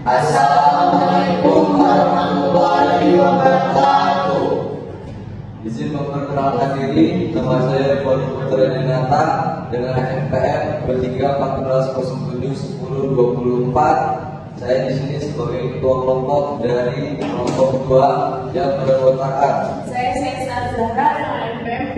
Assalamualaikum warahmatullahi wabarakatuh. Izin memperkenalkan diri, nama saya Fadil Putra Dinata dengan NPM 2314071024. Saya di sini sebagai ketua kelompok dari kelompok 2 yang beranggotakan. Saya Zahra dengan NPM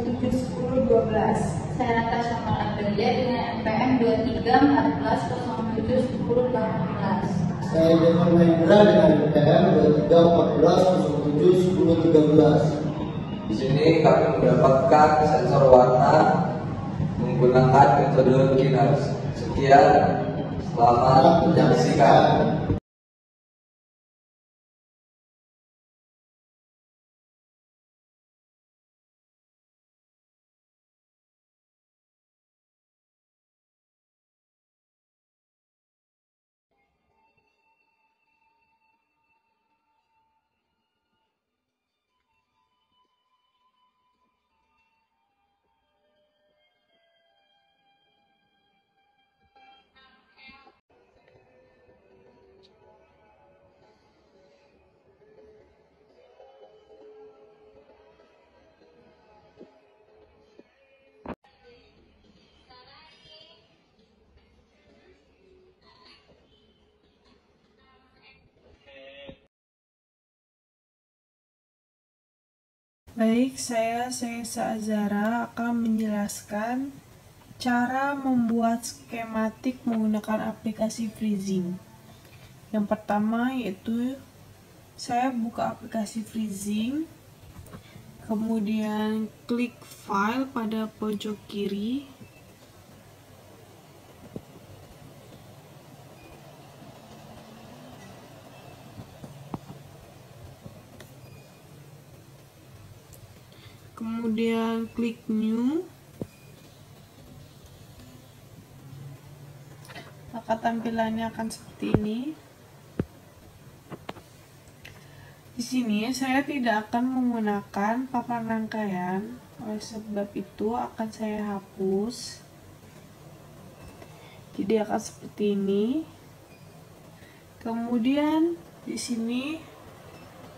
2314071012. Saya Natasha Malabelia dengan NPM 2314071018. Saya Devon Mahendra dengan NPM 2314071013. Di sini kami mendapatkan sensor warna menggunakan metode Kinars. Sekian, selamat menyaksikan. Baik, saya Sesa Azara akan menjelaskan cara membuat skematik menggunakan aplikasi Freezing. Yang pertama yaitu saya buka aplikasi Freezing, kemudian klik file pada pojok kiri. Kemudian klik new, maka tampilannya akan seperti ini. Di sini saya tidak akan menggunakan papan rangkaian, oleh sebab itu akan saya hapus. Jadi akan seperti ini. Kemudian di sini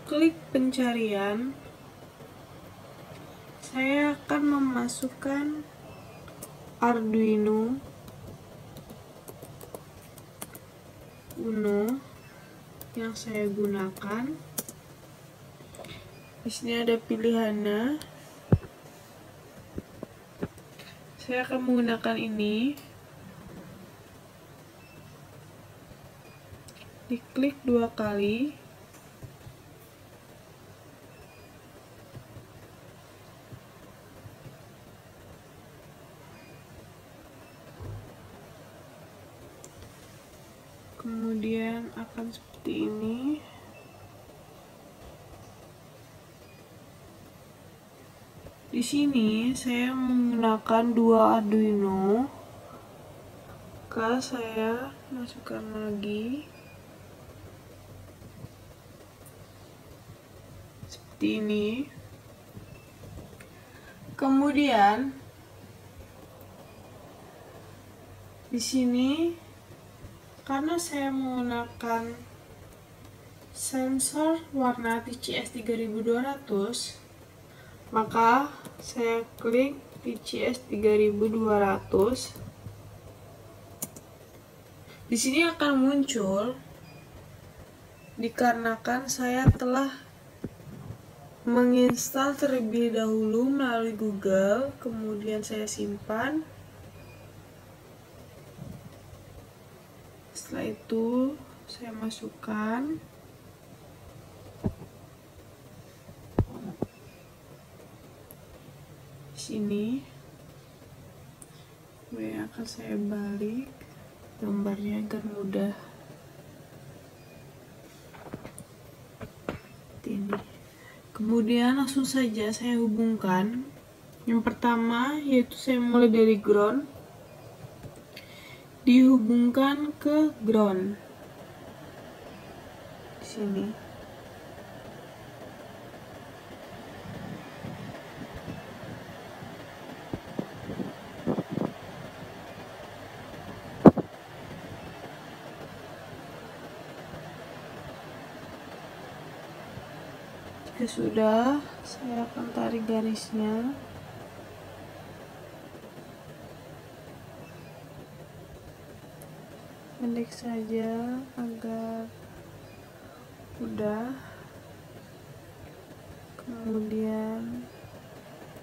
klik pencarian. Saya akan memasukkan Arduino Uno yang saya gunakan. Di sini ada pilihannya. Saya akan menggunakan ini. Diklik 2 kali. Kemudian akan seperti ini. Di sini saya menggunakan 2 Arduino. Maka saya masukkan lagi seperti ini. Kemudian di sini karena saya menggunakan sensor warna TCS 3200, maka saya klik TCS 3200. Di sini akan muncul dikarenakan saya telah menginstal terlebih dahulu melalui Google, kemudian saya simpan. Setelah itu saya masukkan di sini. Kemudian akan saya balik gambarnya agar mudah. Ini. Kemudian langsung saja saya hubungkan. Yang pertama yaitu saya mulai dari ground. Dihubungkan ke ground di sini. Jika sudah, saya akan tarik garisnya. Pendek saja agar mudah. Kemudian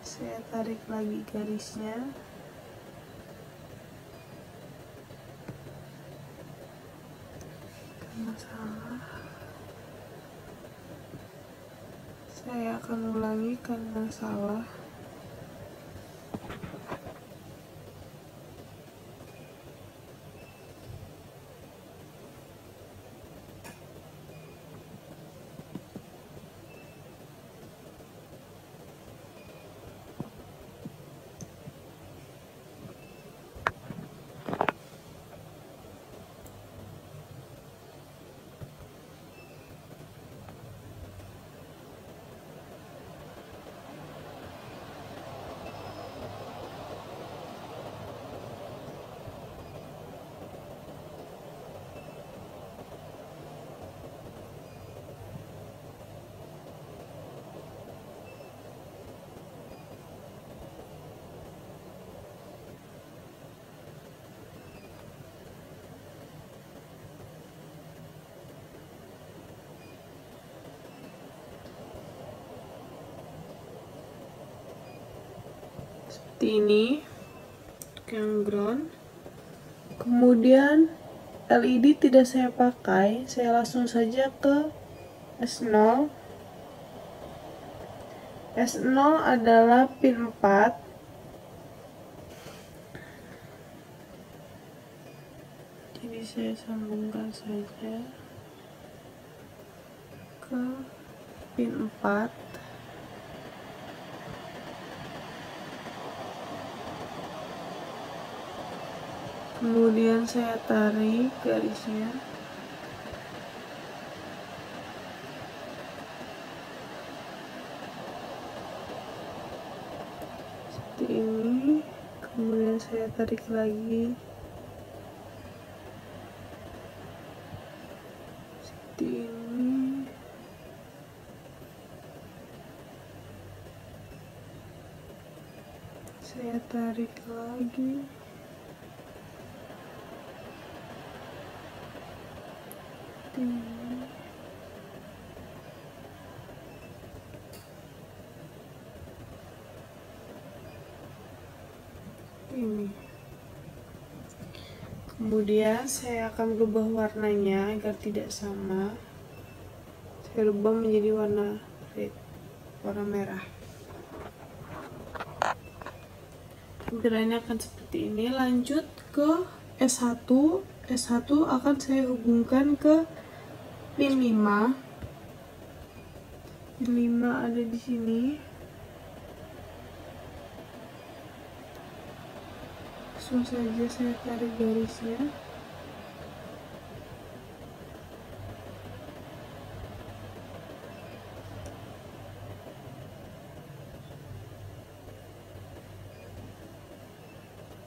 saya tarik lagi garisnya. Karena salah, saya akan ulangi karena salah. Seperti ini untuk yang ground. Kemudian LED tidak saya pakai, saya langsung saja ke S0. S0 adalah pin 4. Jadi saya sambungkan saja ke pin 4. Kemudian saya tarik garisnya. Seperti ini. Kemudian saya tarik lagi. Seperti ini. Saya tarik lagi. Ini. Kemudian saya akan rubah warnanya agar tidak sama. Saya rubah menjadi warna red, warna merah. Tampilannya akan seperti ini. Lanjut ke S1. S1 akan saya hubungkan ke pin 5. Pin 5 ada di sini. Langsung saja saya tarik garisnya.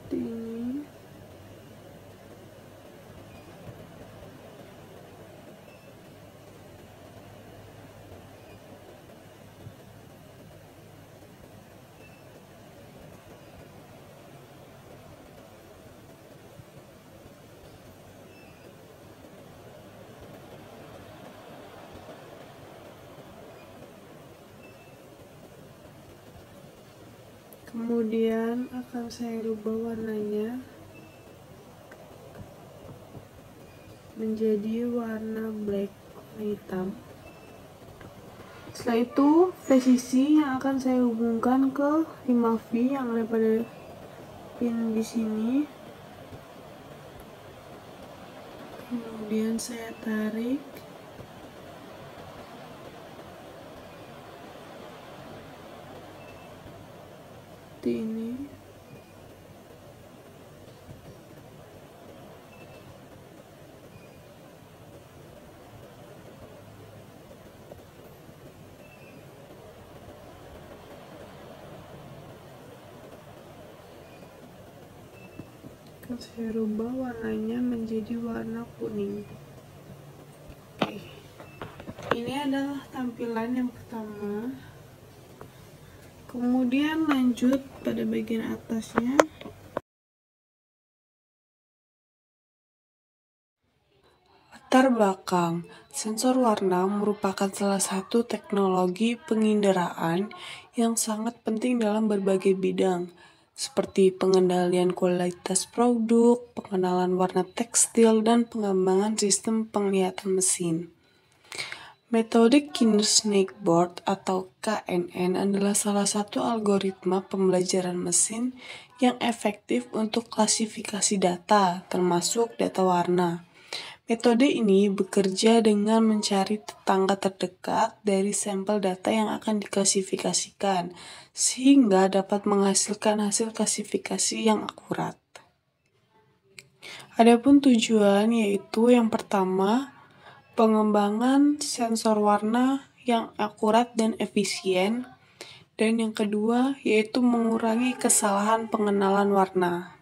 Seperti ini. Kemudian akan saya rubah warnanya menjadi warna black, warna hitam. Setelah itu presisi yang akan saya hubungkan ke 5V yang ada pada pin di sini. Kemudian saya tarik. Seperti ini. Akan saya rubah warnanya menjadi warna kuning. Oke. Ini adalah tampilan yang pertama. Kemudian lanjut pada bagian atasnya. Latar belakang, sensor warna merupakan salah satu teknologi penginderaan yang sangat penting dalam berbagai bidang, seperti pengendalian kualitas produk, pengenalan warna tekstil, dan pengembangan sistem penglihatan mesin. Metode Kinner-Snake Board atau KNN adalah salah satu algoritma pembelajaran mesin yang efektif untuk klasifikasi data, termasuk data warna. Metode ini bekerja dengan mencari tetangga terdekat dari sampel data yang akan diklasifikasikan, sehingga dapat menghasilkan hasil klasifikasi yang akurat. Adapun tujuan yaitu yang pertama, pengembangan sensor warna yang akurat dan efisien, dan yang kedua yaitu mengurangi kesalahan pengenalan warna.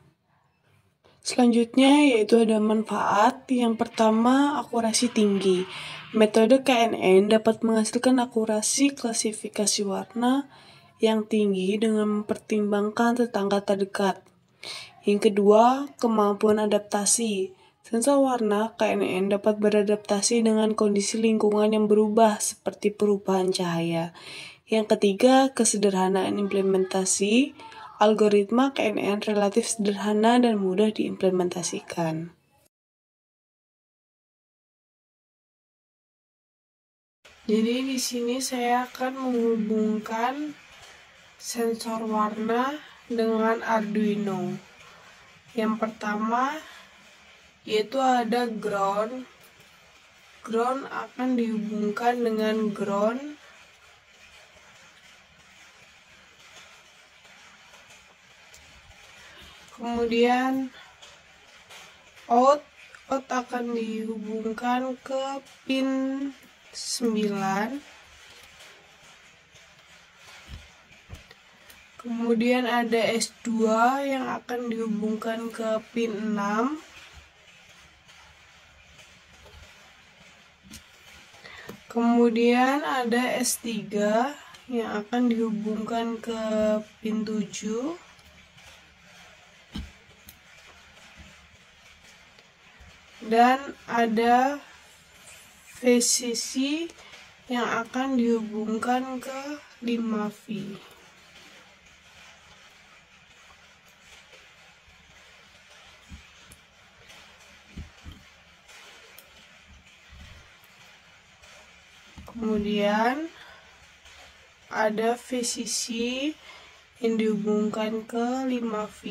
Selanjutnya yaitu ada manfaat. Yang pertama, akurasi tinggi. Metode KNN dapat menghasilkan akurasi klasifikasi warna yang tinggi dengan mempertimbangkan tetangga terdekat. Yang kedua, kemampuan adaptasi. Sensor warna KNN dapat beradaptasi dengan kondisi lingkungan yang berubah seperti perubahan cahaya. Yang ketiga, kesederhanaan implementasi. Algoritma KNN relatif sederhana dan mudah diimplementasikan. Jadi di sini saya akan menghubungkan sensor warna dengan Arduino. Yang pertama yaitu ada ground. Ground akan dihubungkan dengan ground. Kemudian out akan dihubungkan ke pin 9. Kemudian ada S2 yang akan dihubungkan ke pin 6. Kemudian ada S3 yang akan dihubungkan ke pin 7. Dan ada VCC yang akan dihubungkan ke 5V. Kemudian ada VCC yang dihubungkan ke 5V.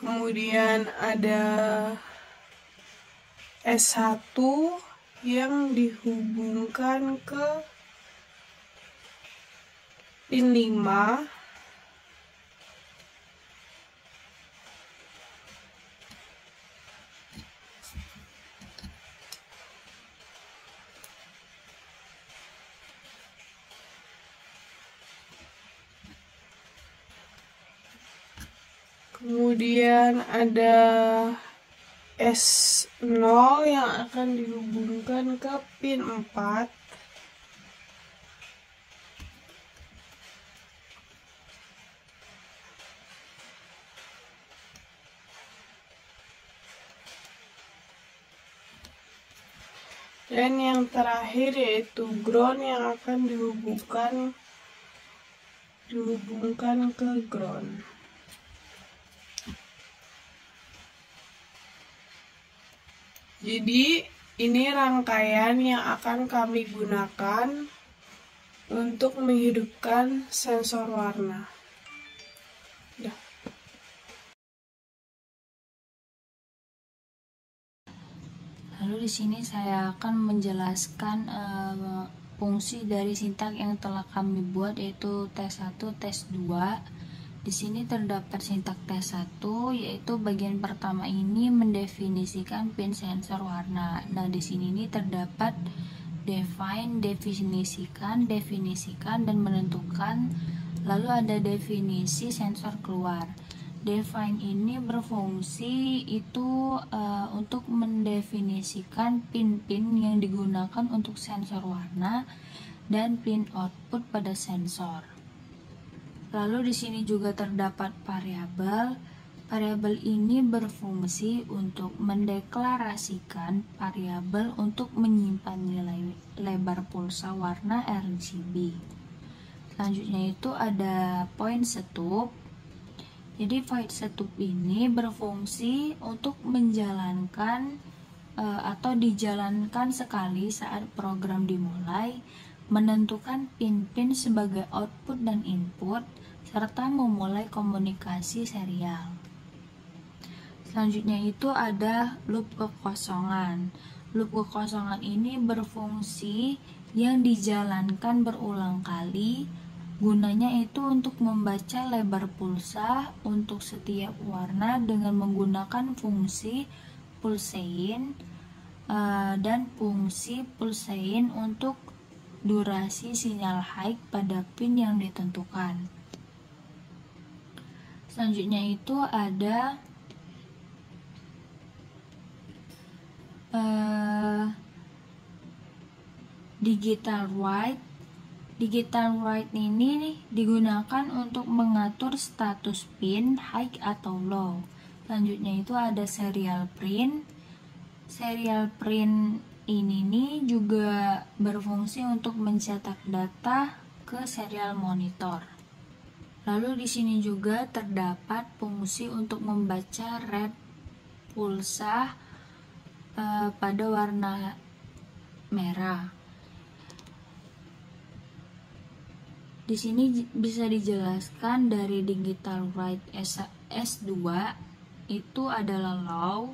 Kemudian ada S1 yang dihubungkan ke pin 5. Kemudian ada S0 yang akan dihubungkan ke pin 4. Dan yang terakhir yaitu ground yang akan dihubungkan ke ground. Jadi ini rangkaian yang akan kami gunakan untuk menghidupkan sensor warna. Lalu di sini saya akan menjelaskan fungsi dari sintak yang telah kami buat, yaitu tes 1, tes 2. Di sini terdapat sintak tes 1, yaitu bagian pertama ini mendefinisikan pin sensor warna. Nah, di sini ini terdapat define, definisikan, dan menentukan. Lalu ada definisi sensor keluar. Define ini berfungsi itu untuk mendefinisikan pin-pin yang digunakan untuk sensor warna dan pin output pada sensor. Lalu di sini juga terdapat variabel. Variabel ini berfungsi untuk mendeklarasikan variabel untuk menyimpan nilai lebar pulsa warna RGB. Selanjutnya itu ada point setup. Jadi void setup ini berfungsi untuk menjalankan atau dijalankan sekali saat program dimulai, menentukan pin-pin sebagai output dan input, serta memulai komunikasi serial. Selanjutnya itu ada loop kekosongan. Loop kekosongan ini berfungsi yang dijalankan berulang kali. Gunanya itu untuk membaca lebar pulsa untuk setiap warna dengan menggunakan fungsi pulsein dan fungsi pulsein untuk durasi sinyal high pada pin yang ditentukan. Selanjutnya itu ada digital write. Digital write ini digunakan untuk mengatur status pin high atau low. Selanjutnya itu ada serial print. Serial print ini juga berfungsi untuk mencetak data ke serial monitor. Lalu di sini juga terdapat fungsi untuk membaca red pulsa pada warna merah. Di sini bisa dijelaskan dari digital write S2 itu adalah low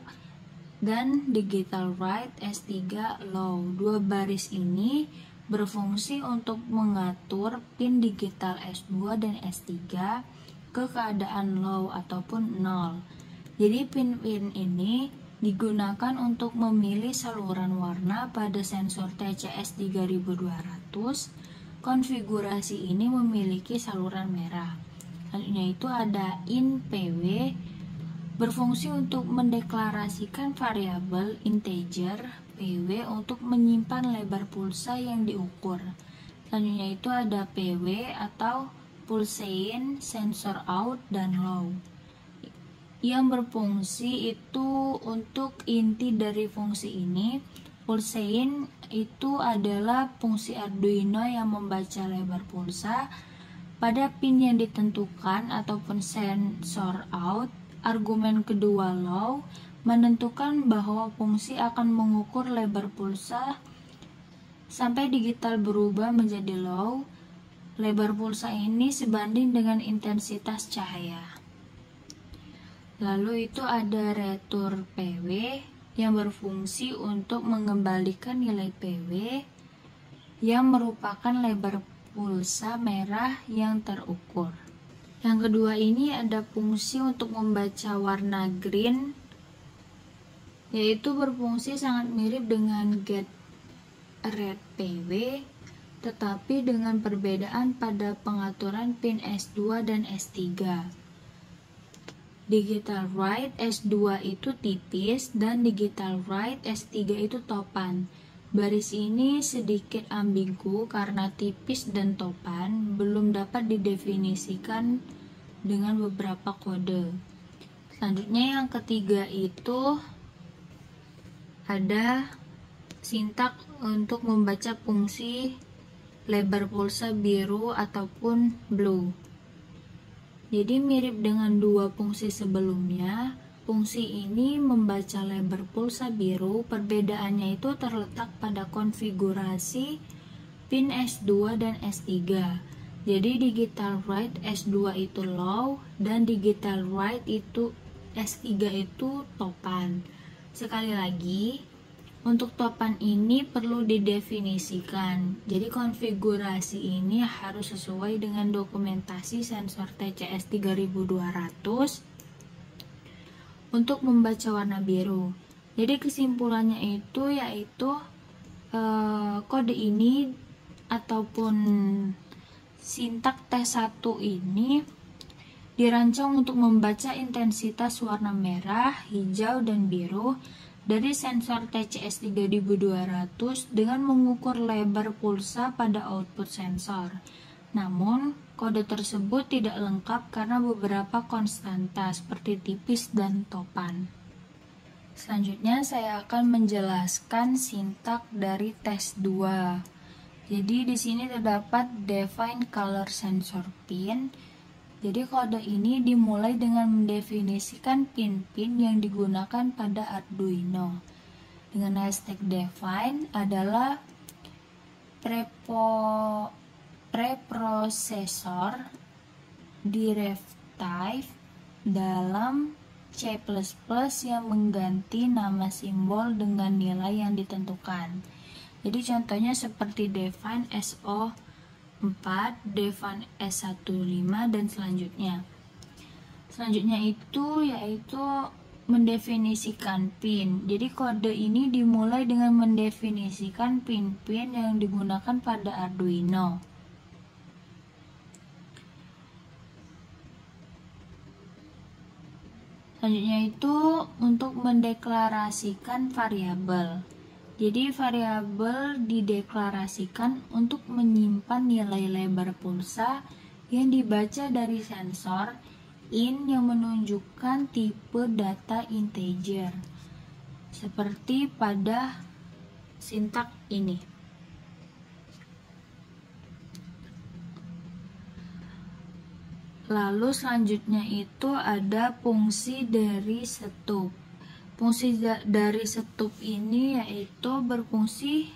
dan digital write S3 low. Dua baris ini berfungsi untuk mengatur pin digital S2 dan S3 ke keadaan low ataupun 0. Jadi pin-pin ini digunakan untuk memilih saluran warna pada sensor TCS 3200. Konfigurasi ini memiliki saluran merah. Selanjutnya itu ada in PW, berfungsi untuk mendeklarasikan variabel integer PW untuk menyimpan lebar pulsa yang diukur. Selanjutnya itu ada PW atau pulsein, sensor out, dan low. Yang berfungsi itu untuk inti dari fungsi ini. Pulsein itu adalah fungsi Arduino yang membaca lebar pulsa pada pin yang ditentukan ataupun sensor out. Argumen kedua low menentukan bahwa fungsi akan mengukur lebar pulsa sampai digital berubah menjadi low. Lebar pulsa ini sebanding dengan intensitas cahaya. Lalu itu ada return PW yang berfungsi untuk mengembalikan nilai PW yang merupakan lebar pulsa merah yang terukur. Yang kedua ini ada fungsi untuk membaca warna green, yaitu berfungsi sangat mirip dengan get red PW, tetapi dengan perbedaan pada pengaturan pin S2 dan S3. Digital write S2 itu tipis dan digital write S3 itu topan. Baris ini sedikit ambigu karena tipis dan topan belum dapat didefinisikan dengan beberapa kode. Selanjutnya yang ketiga itu ada sintak untuk membaca fungsi lebar pulsa biru ataupun blue. Jadi mirip dengan dua fungsi sebelumnya, fungsi ini membaca lebar pulsa biru, perbedaannya itu terletak pada konfigurasi pin S2 dan S3. Jadi digital write S2 itu low dan digital write itu S3 itu topan. Sekali lagi, untuk topan ini perlu didefinisikan. Jadi konfigurasi ini harus sesuai dengan dokumentasi sensor TCS 3200 untuk membaca warna biru. Jadi kesimpulannya itu yaitu kode ini ataupun sintak T1 ini dirancang untuk membaca intensitas warna merah, hijau, dan biru dari sensor TCS 3200 dengan mengukur lebar pulsa pada output sensor. Namun, kode tersebut tidak lengkap karena beberapa konstanta seperti tipis dan topan. Selanjutnya saya akan menjelaskan sintak dari tes 2. Jadi di sini terdapat define color sensor pin. Jadi kode ini dimulai dengan mendefinisikan pin-pin yang digunakan pada Arduino. Dengan hashtag define adalah preprocessor derivative dalam C++ yang mengganti nama simbol dengan nilai yang ditentukan. Jadi contohnya seperti define SO4, define S15 dan selanjutnya. Selanjutnya itu yaitu mendefinisikan pin. Jadi kode ini dimulai dengan mendefinisikan pin-pin yang digunakan pada Arduino. Selanjutnya itu untuk mendeklarasikan variabel. Jadi variabel dideklarasikan untuk menyimpan nilai lebar pulsa yang dibaca dari sensor in yang menunjukkan tipe data integer, seperti pada sintak ini. Lalu selanjutnya itu ada fungsi dari setup. Fungsi dari setup ini yaitu berfungsi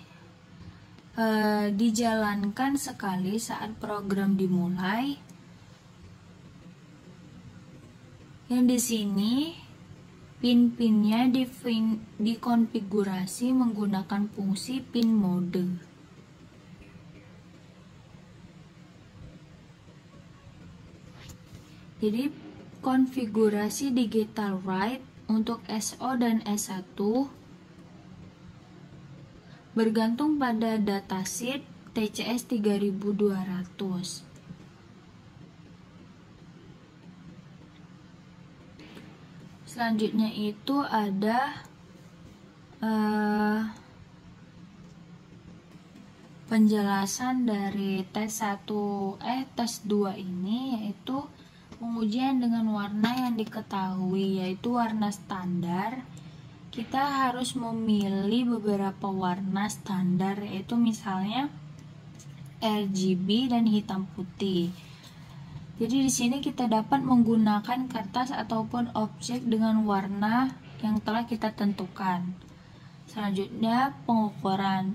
dijalankan sekali saat program dimulai. Yang di sini pin-pinnya dikonfigurasi menggunakan fungsi pin mode. Jadi konfigurasi digital write untuk SO dan S1 bergantung pada datasheet TCS 3200. Selanjutnya itu ada penjelasan dari tes 2 ini, yaitu pengujian dengan warna yang diketahui, yaitu warna standar. Kita harus memilih beberapa warna standar, yaitu misalnya RGB dan hitam putih. Jadi di sini kita dapat menggunakan kertas ataupun objek dengan warna yang telah kita tentukan. Selanjutnya pengukuran,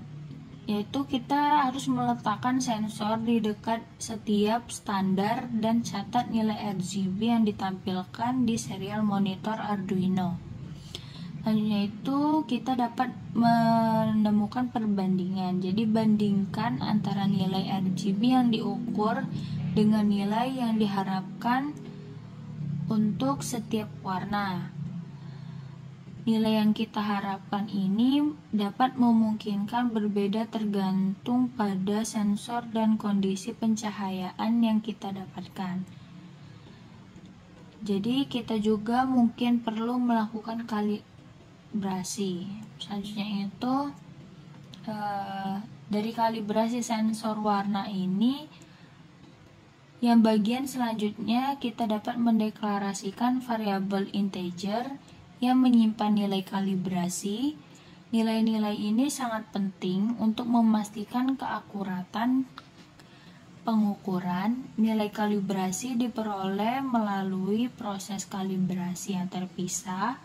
yaitu kita harus meletakkan sensor di dekat setiap standar dan catat nilai RGB yang ditampilkan di serial monitor Arduino. Selanjutnya itu kita dapat menemukan perbandingan. Jadi bandingkan antara nilai RGB yang diukur dengan nilai yang diharapkan untuk setiap warna. Nilai yang kita harapkan ini dapat memungkinkan berbeda tergantung pada sensor dan kondisi pencahayaan yang kita dapatkan. Jadi kita juga mungkin perlu melakukan kalibrasi. Selanjutnya itu dari kalibrasi sensor warna ini, yang bagian selanjutnya kita dapat mendeklarasikan variabel integer yang menyimpan nilai kalibrasi. Nilai-nilai ini sangat penting untuk memastikan keakuratan pengukuran. Nilai kalibrasi diperoleh melalui proses kalibrasi yang terpisah.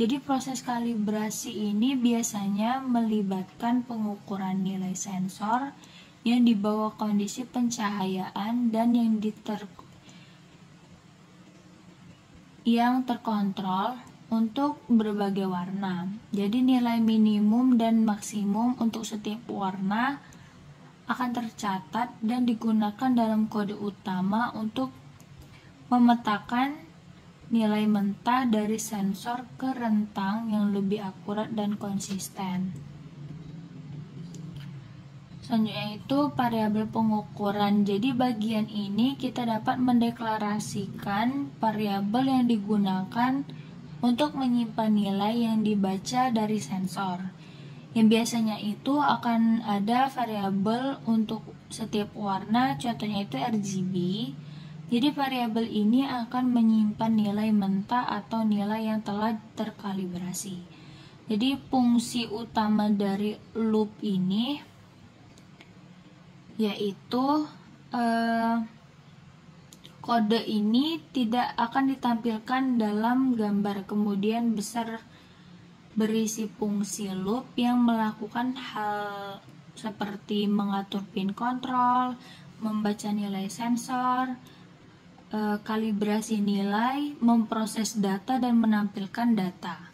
Jadi proses kalibrasi ini biasanya melibatkan pengukuran nilai sensor yang di bawah kondisi pencahayaan dan yang terkontrol untuk berbagai warna. Jadi nilai minimum dan maksimum untuk setiap warna akan tercatat dan digunakan dalam kode utama untuk memetakan nilai mentah dari sensor ke rentang yang lebih akurat dan konsisten. Selanjutnya itu variabel pengukuran. Jadi bagian ini kita dapat mendeklarasikan variabel yang digunakan untuk menyimpan nilai yang dibaca dari sensor. Yang biasanya itu akan ada variabel untuk setiap warna, contohnya itu RGB. Jadi variabel ini akan menyimpan nilai mentah atau nilai yang telah terkalibrasi. Jadi fungsi utama dari loop ini yaitu kode ini tidak akan ditampilkan dalam gambar, kemudian besar berisi fungsi loop yang melakukan hal seperti mengatur pin kontrol, membaca nilai sensor, kalibrasi nilai, memproses data, dan menampilkan data.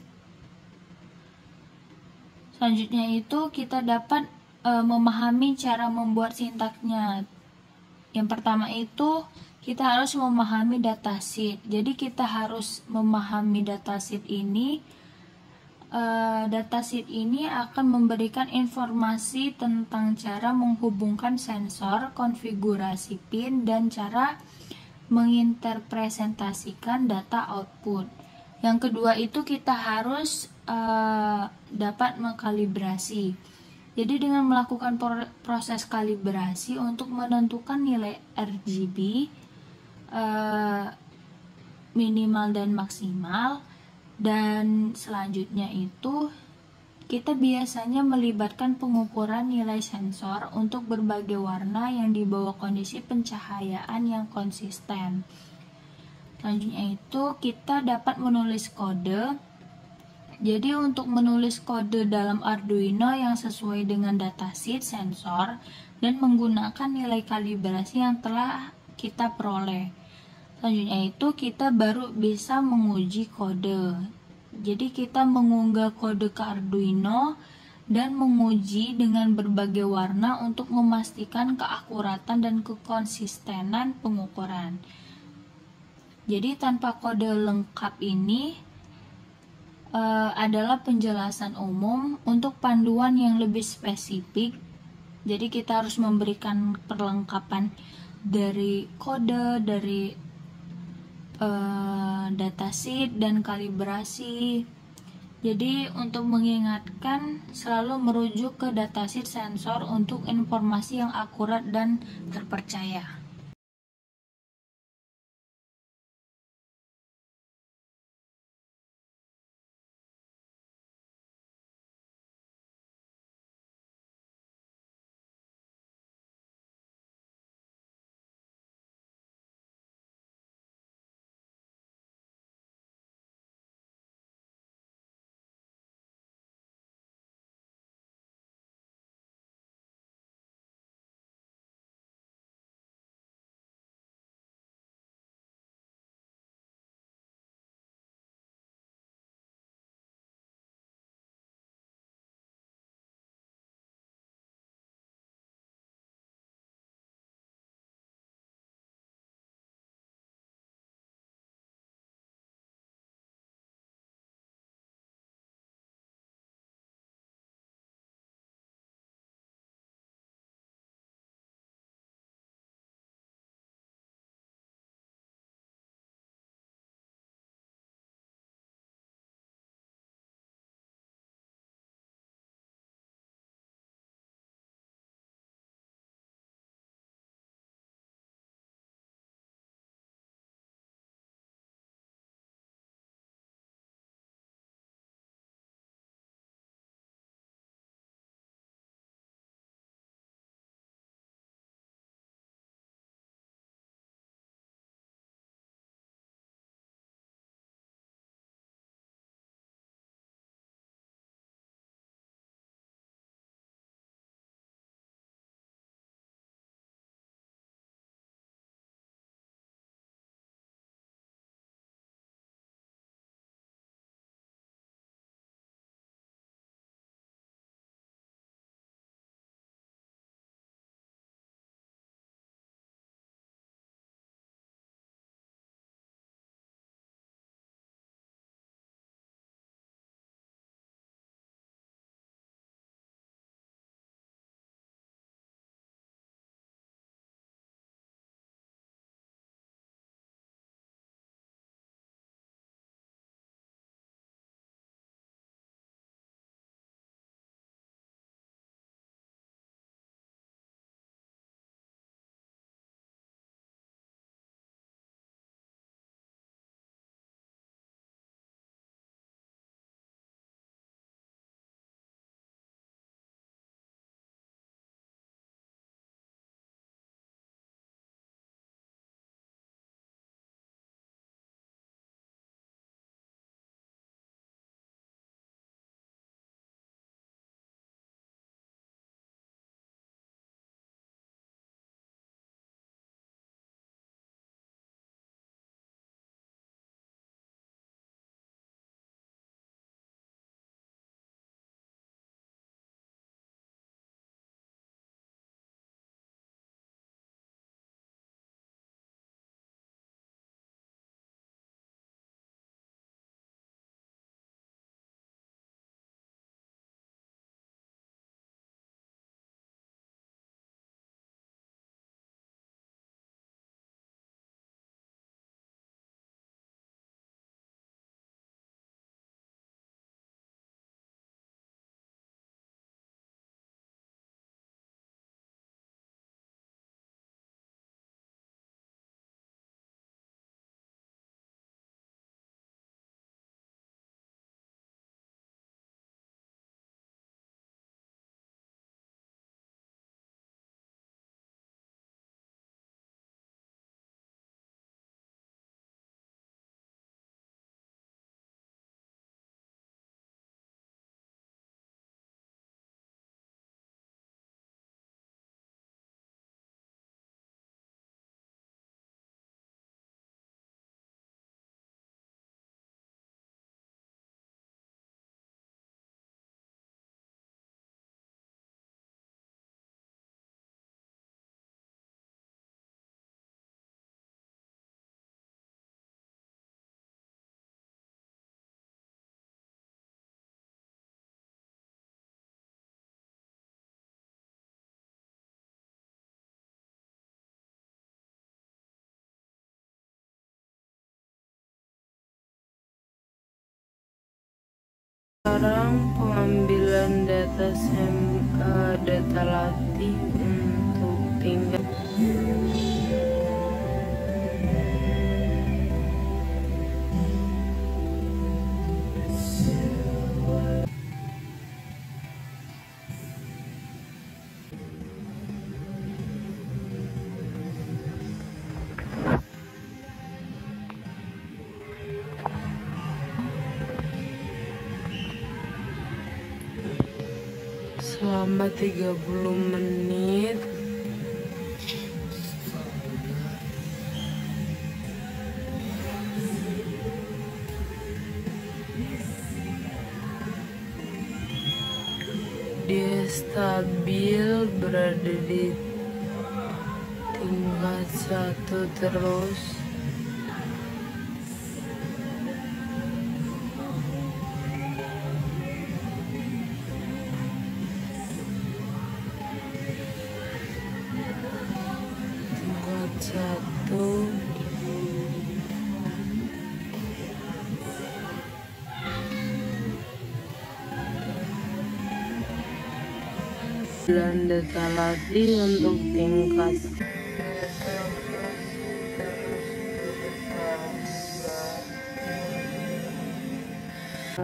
Selanjutnya itu kita dapat memahami cara membuat sintaknya. Yang pertama itu kita harus memahami datasheet. Jadi kita harus memahami datasheet ini. Datasheet ini akan memberikan informasi tentang cara menghubungkan sensor, konfigurasi pin, dan cara menginterpresentasikan data output. Yang kedua itu kita harus dapat mengkalibrasi. Jadi dengan melakukan proses kalibrasi untuk menentukan nilai RGB minimal dan maksimal, dan selanjutnya itu kita biasanya melibatkan pengukuran nilai sensor untuk berbagai warna yang di bawah kondisi pencahayaan yang konsisten. Selanjutnya itu kita dapat menulis kode. Jadi untuk menulis kode dalam Arduino yang sesuai dengan datasheet sensor dan menggunakan nilai kalibrasi yang telah kita peroleh. Selanjutnya itu kita baru bisa menguji kode. Jadi kita mengunggah kode ke Arduino dan menguji dengan berbagai warna untuk memastikan keakuratan dan kekonsistenan pengukuran. Jadi tanpa kode lengkap ini adalah penjelasan umum. Untuk panduan yang lebih spesifik, jadi kita harus memberikan perlengkapan dari kode, dari datasheet dan kalibrasi. Jadi untuk mengingatkan, selalu merujuk ke datasheet sensor untuk informasi yang akurat dan terpercaya. Sekarang pengambilan data latih untuk tingkat selama 30 menit. Dia stabil berada di tingkat 1 terus. Tingkat 1. Dan data latih untuk tingkat 1.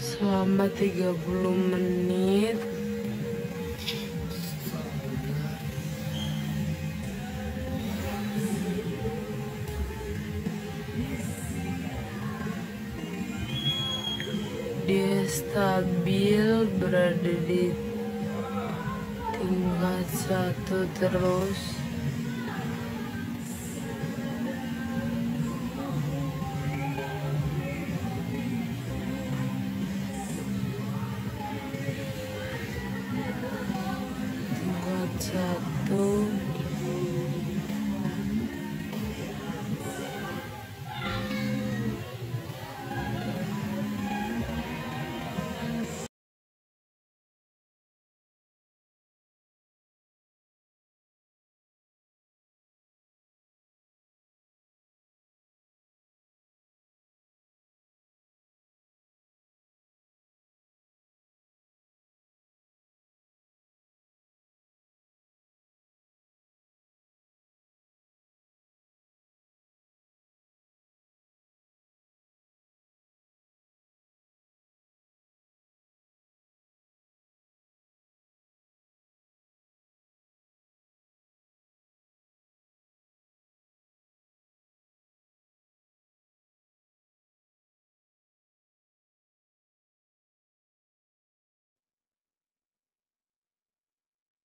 Selama 30 menit. Dia stabil berada di tingkat 1 terus. Tingkat 1.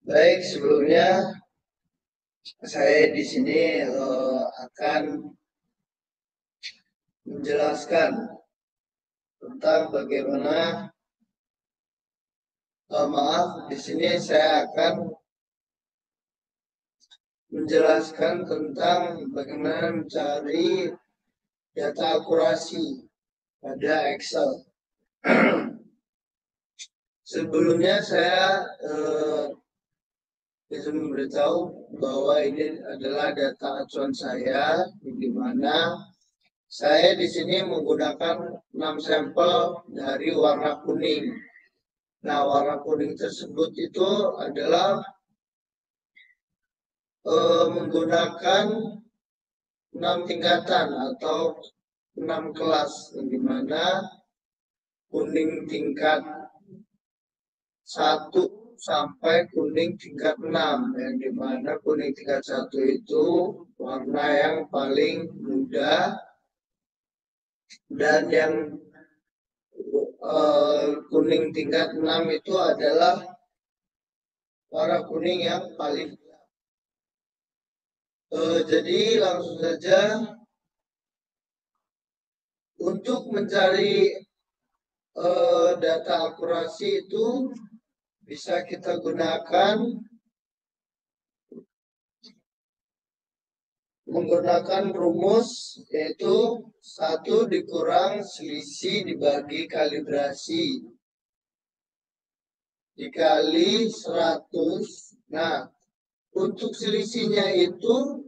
Baik, sebelumnya saya di sini akan menjelaskan tentang bagaimana maaf, di sini saya akan menjelaskan tentang bagaimana mencari data akurasi pada Excel. Sebelumnya saya bisa memberitahu bahwa ini adalah data acuan saya, di mana saya di sini menggunakan 6 sampel dari warna kuning. Nah, warna kuning tersebut itu adalah menggunakan 6 tingkatan atau 6 kelas, di mana kuning tingkat 1 sampai kuning tingkat 6, yang dimana kuning tingkat 1 itu warna yang paling muda, dan yang kuning tingkat 6 itu adalah warna kuning yang paling jadi langsung saja untuk mencari data akurasi itu bisa kita gunakan menggunakan rumus, yaitu 1 dikurang selisih dibagi kalibrasi. dikali 100. Nah, untuk selisihnya itu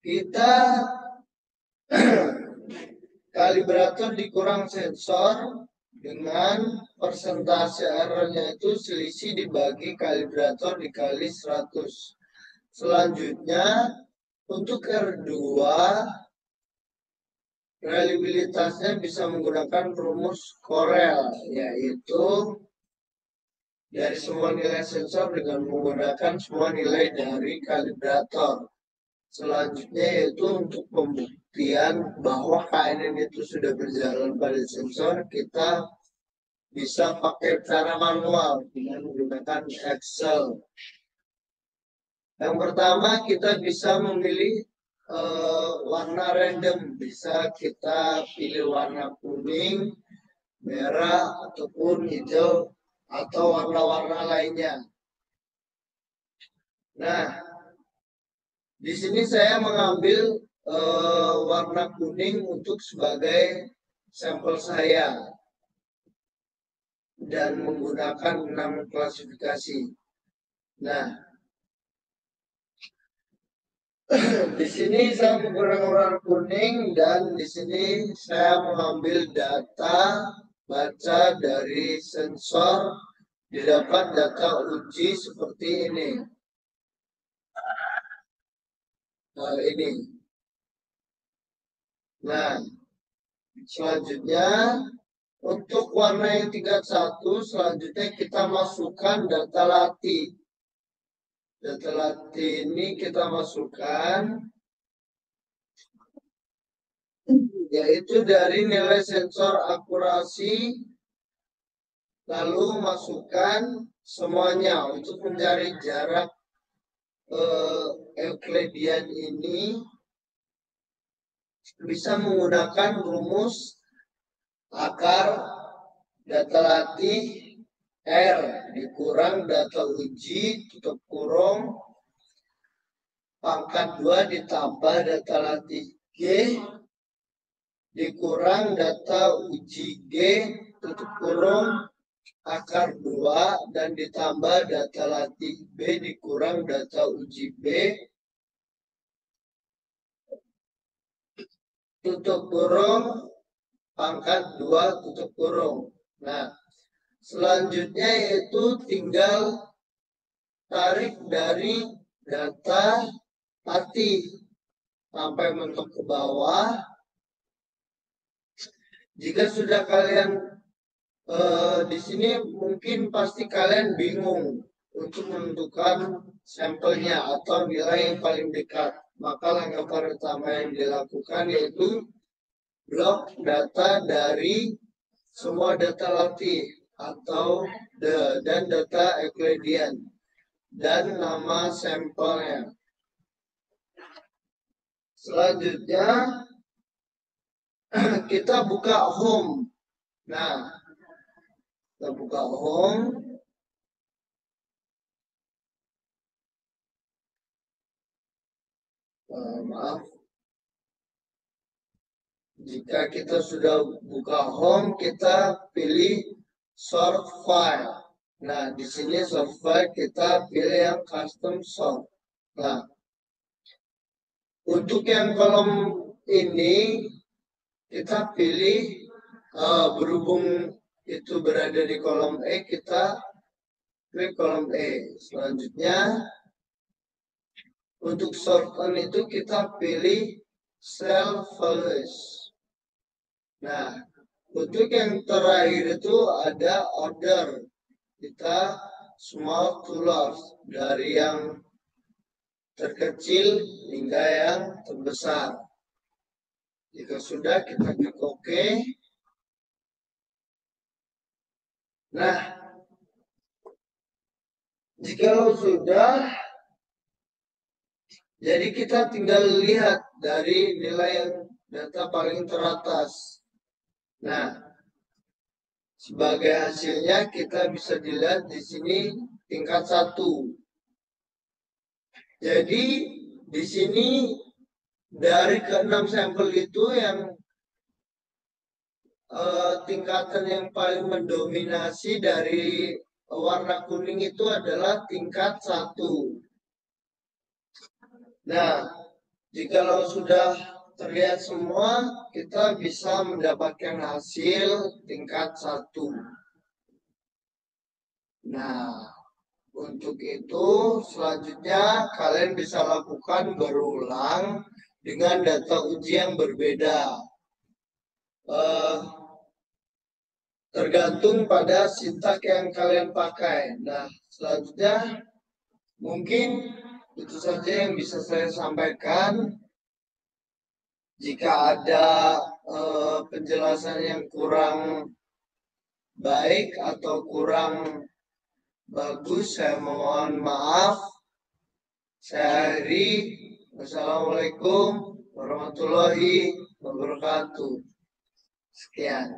kita kalibrator dikurang sensor dengan persentase errornya itu selisih dibagi kalibrator dikali 100. Selanjutnya untuk R2 reliabilitasnya bisa menggunakan rumus Corel, yaitu dari semua nilai sensor dengan menggunakan semua nilai dari kalibrator. Selanjutnya yaitu untuk pembuktian bahwa KNN itu sudah berjalan pada sensor, kita bisa pakai cara manual dengan menggunakan Excel. Yang pertama kita bisa memilih warna random, bisa kita pilih warna kuning, merah, ataupun hijau, atau warna-warna lainnya. Nah, di sini saya mengambil warna kuning untuk sebagai sampel saya dan menggunakan 6 klasifikasi. Nah, di sini saya menggunakan warna kuning dan di sini saya mengambil data baca dari sensor, didapat data uji seperti ini. Ini. Nah, selanjutnya untuk warna yang tingkat 1, selanjutnya kita masukkan data latih. Data latih ini kita masukkan, yaitu dari nilai sensor akurasi, lalu masukkan semuanya untuk mencari jarak Euclidean ini bisa menggunakan rumus akar data latih R dikurang data uji tutup kurung pangkat 2 ditambah data latih G dikurang data uji G tutup kurung akar 2 dan ditambah data latih B dikurang data uji B tutup kurung pangkat 2 tutup kurung. Nah, selanjutnya yaitu tinggal tarik dari data latih sampai mentok ke bawah. Jika sudah kalian di sini mungkin pasti kalian bingung untuk menentukan sampelnya atau nilai yang paling dekat. Maka langkah pertama yang dilakukan yaitu blok data dari semua data latih atau dan data Euclidean dan nama sampelnya. Selanjutnya kita buka home. Nah, kita buka home. Maaf. Jika kita sudah buka home, kita pilih sort file. Nah, di sini sort file kita pilih yang custom sort. Nah, untuk yang kolom ini kita pilih berhubung itu berada di kolom E, kita klik kolom E. Selanjutnya untuk sort on itu kita pilih cell values. Nah, untuk yang terakhir itu ada order. Kita small to large, dari yang terkecil hingga yang terbesar. Jika sudah, kita klik OK. Nah, jika sudah, jadi kita tinggal lihat dari nilai yang data paling teratas. Nah, sebagai hasilnya kita bisa dilihat di sini tingkat 1. Jadi di sini dari ke-6 sampel itu yang tingkatan yang paling mendominasi dari warna kuning itu adalah tingkat 1. Nah, jikalau sudah terlihat semua, kita bisa mendapatkan hasil tingkat 1. Nah, untuk itu selanjutnya kalian bisa lakukan berulang dengan data uji yang berbeda. Tergantung pada sintak yang kalian pakai. Nah, selanjutnya mungkin itu saja yang bisa saya sampaikan. Jika ada penjelasan yang kurang baik atau kurang bagus, saya mohon maaf. Saya akhiri. Wassalamualaikum warahmatullahi wabarakatuh. Sekian.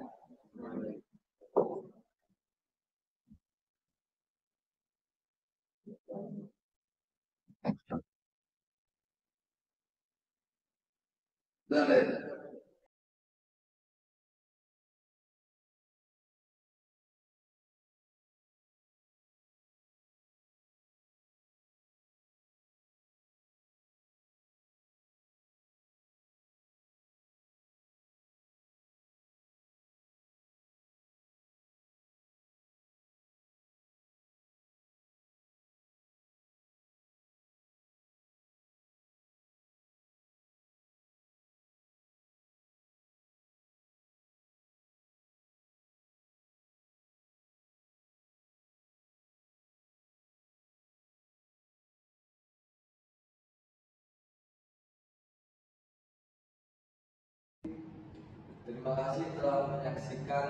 Terima kasih telah menyaksikan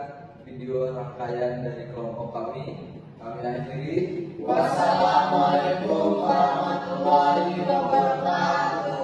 video rangkaian dari kelompok kami. Kami akhiri. Wassalamualaikum warahmatullahi wabarakatuh.